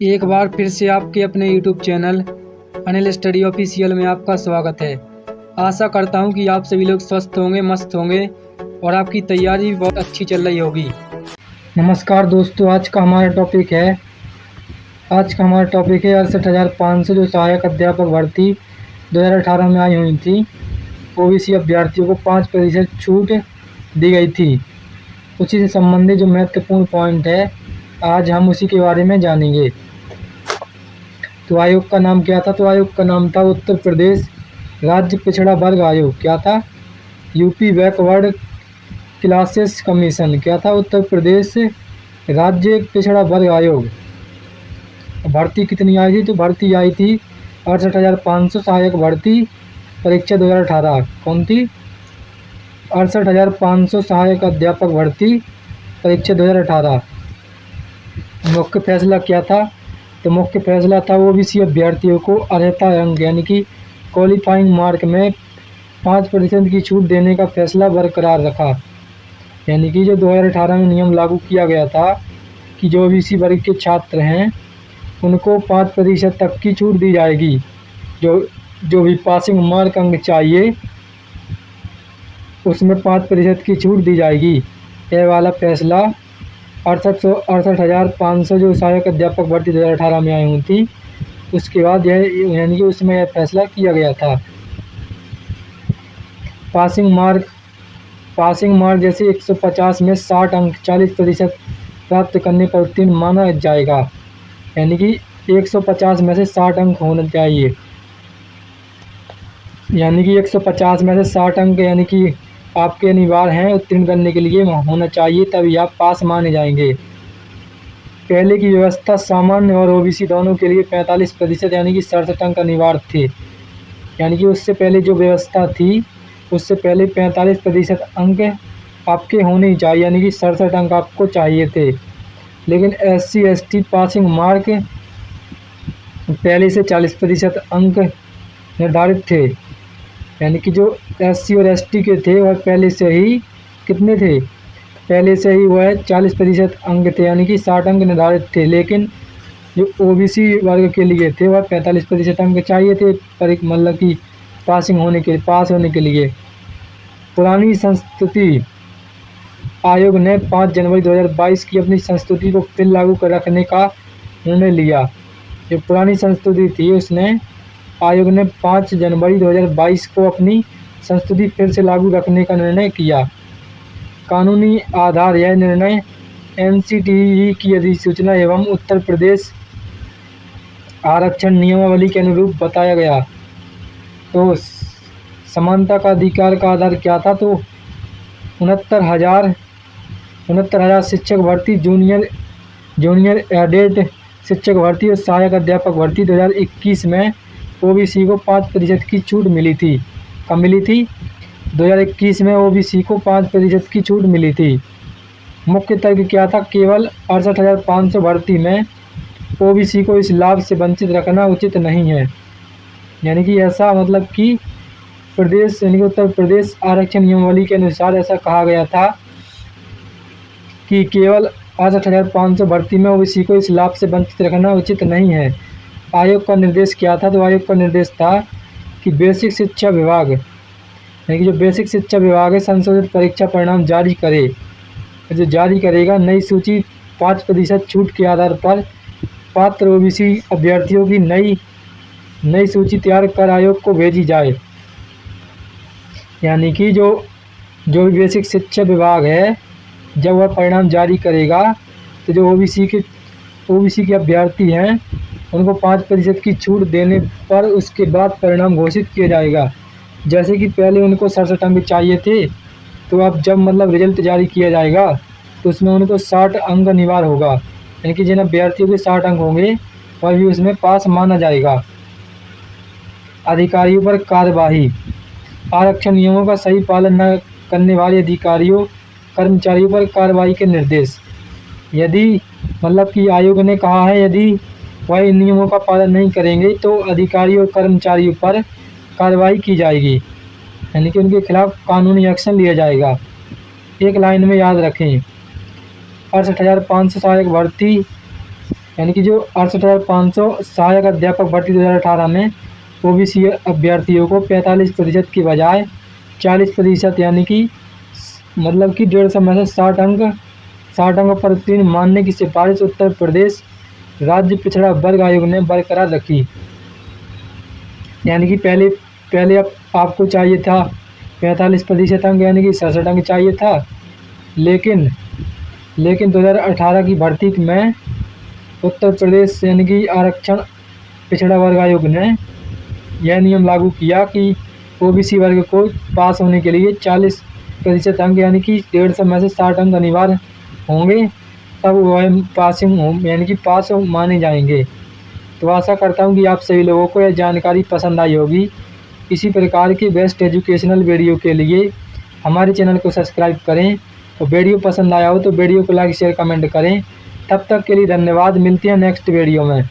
एक बार फिर से आपके अपने YouTube channel Anil study official में आपका स्वागत है। आशा करता हूं कि आप सभी लोग स्वस्थ होंगे, मस्त होंगे और आपकी तैयारी भी बहुत अच्छी चल रही होगी। नमस्कार दोस्तों, आज का हमारा टॉपिक है 68,500 जो सहायक अध्यापक भर्ती 2018 में आई हुई थी। ओबीसी अभ्यर्थियों को 5% छूट दी गई थी। उसी से संबंधित जो महत्वपूर्ण पॉइंट है, आज हम उसी के बारे में जानेंगे। तो आयोग का नाम क्या था? तो आयोग का नाम था उत्तर प्रदेश राज्य पिछड़ा वर्ग आयोग। क्या था? UP backward classes commission. क्या था? उत्तर प्रदेश राज्य पिछड़ा वर्ग आयोग। भर्ती कितनी आई थी? तो भर्ती आई थी 68,500 सहायक भर्ती परीक्षा 2018। कौन थी? 68,500 सहायक अध्यापक भर्ती परीक्षा 2018। मुख्य फैसला क्या था? तो मुख्य फैसला था ओबीसी अभ्यर्थियों को अर्हता अंक यानी कि क्वालिफाइंग मार्क में 5% की छूट देने का फैसला बरकरार रखा। यानी कि जो 2018 में नियम लागू किया गया था कि जो ओबीसी वर्ग के छात्र हैं उनको 5% तक की छूट दी जाएगी। जो भी पासिंग मार्क अंक चाहिए उसमें 5% की छूट दी जाएगी। यह वाला फैसला 68,500 जो सहायक अध्यापक भर्ती 2018 में आई हुई थी, उसके बाद यह यानी कि उसमें यह फैसला किया गया था। पासिंग मार्क जैसे 150 में 60 अंक 40% प्राप्त करने पर उत्तीर्ण माना जाएगा। यानी कि 150 में से 60 अंक होना चाहिए। यानी कि 150 में से 60 अंक यानी कि आपके अनिवार्य हैं उत्तीर्ण करने के लिए होना चाहिए, तभी आप पास माने जाएंगे। पहले की व्यवस्था सामान्य और ओबीसी दोनों के लिए 45% यानी कि 67 अंक अनिवार्य थे। यानी कि उससे पहले जो व्यवस्था थी उससे पहले 45% अंक आपके होने ही चाहिए, यानी कि 67 अंक आपको चाहिए थे। लेकिन SC ST पासिंग मार्क पहले से 40% अंक निर्धारित थे। यानी कि जो SC और ST के थे वह पहले से ही कितने थे? पहले से ही वह 40% अंक थे, यानी कि 60 अंक निर्धारित थे। लेकिन जो ओबीसी वर्ग के लिए थे वह 45% अंक चाहिए थे मतलब कि पास होने के लिए। पुरानी संस्तुति आयोग ने 5 जनवरी 2022 की अपनी संस्तुति को फिर लागू कर रखने का निर्णय लिया। जो पुरानी संस्तुति थी उसने आयोग ने 5 जनवरी 2022 को अपनी संस्तुति फिर से लागू रखने का निर्णय किया। कानूनी आधार यह निर्णय NCTE की अधिसूचना एवं उत्तर प्रदेश आरक्षण नियमावली के अनुरूप बताया गया। तो समानता का अधिकार का आधार क्या था? तो 69,000 शिक्षक भर्ती, जूनियर एडेड शिक्षक भर्ती और सहायक अध्यापक भर्ती 2021 में ओबीसी को 5% की छूट मिली थी। कब मिली थी? 2021 में ओबीसी को 5% की छूट मिली थी। मुख्य तर्क क्या था? केवल 68,500 भर्ती में ओबीसी को इस लाभ से वंचित रखना उचित नहीं है। यानी कि ऐसा मतलब कि प्रदेश यानी कि उत्तर प्रदेश आरक्षण नियमावली के अनुसार ऐसा कहा गया था कि केवल 68,500 भर्ती में ओबीसी को इस लाभ से वंचित रखना उचित नहीं है। आयोग का निर्देश क्या था? तो आयोग का निर्देश था कि बेसिक शिक्षा विभाग यानी कि जो बेसिक शिक्षा विभाग है संशोधित परीक्षा परिणाम जारी करे। जो जारी करेगा नई सूची 5% छूट के आधार पर पात्र ओबीसी अभ्यर्थियों की नई सूची तैयार कर आयोग को भेजी जाए। यानी कि जो भी बेसिक शिक्षा विभाग है जब वह परिणाम जारी करेगा तो जो ओबीसी के अभ्यर्थी हैं उनको 5% की छूट देने पर उसके बाद परिणाम घोषित किया जाएगा। जैसे कि पहले उनको 67 अंक चाहिए थे, तो अब जब मतलब रिजल्ट जारी किया जाएगा तो उसमें उनको 60 अंक अनिवार्य होगा। यानी कि जिन अभ्यर्थियों के 60 अंक होंगे वह भी उसमें पास माना जाएगा। अधिकारियों पर कार्यवाही। आरक्षण नियमों का सही पालन न करने वाले अधिकारियों कर्मचारियों पर कार्रवाई के निर्देश। यदि मतलब कि आयोग ने कहा है यदि वह इन नियमों का पालन नहीं करेंगे तो अधिकारियों और कर्मचारियों पर कार्रवाई की जाएगी, यानी कि उनके खिलाफ कानूनी एक्शन लिया जाएगा। एक लाइन में याद रखें, 68,500 सहायक भर्ती यानी कि जो 68,500 सहायक अध्यापक भर्ती 2018 में ओबीसी अभ्यर्थियों को 45% की बजाय 40% यानी कि मतलब कि 150 में से 60 अंक पर उत्तीर्ण मानने की सिफारिश उत्तर प्रदेश राज्य पिछड़ा वर्ग आयोग ने बरकरार रखी। यानी कि पहले आपको चाहिए था 45% अंक यानी कि 67 अंक चाहिए था, लेकिन 2018 की भर्ती में उत्तर प्रदेश यानी कि आरक्षण पिछड़ा वर्ग आयोग ने यह नियम लागू किया कि ओबीसी वर्ग को पास होने के लिए 40% अंक यानी कि 150 में से 60 अंक अनिवार्य होंगे, तब वह पासिंग हो यानी कि पास माने जाएंगे। तो आशा करता हूँ कि आप सभी लोगों को यह जानकारी पसंद आई होगी। इसी प्रकार के बेस्ट एजुकेशनल वीडियो के लिए हमारे चैनल को सब्सक्राइब करें और वीडियो पसंद आया हो तो वीडियो को लाइक शेयर कमेंट करें। तब तक के लिए धन्यवाद। मिलते हैं नेक्स्ट वीडियो में।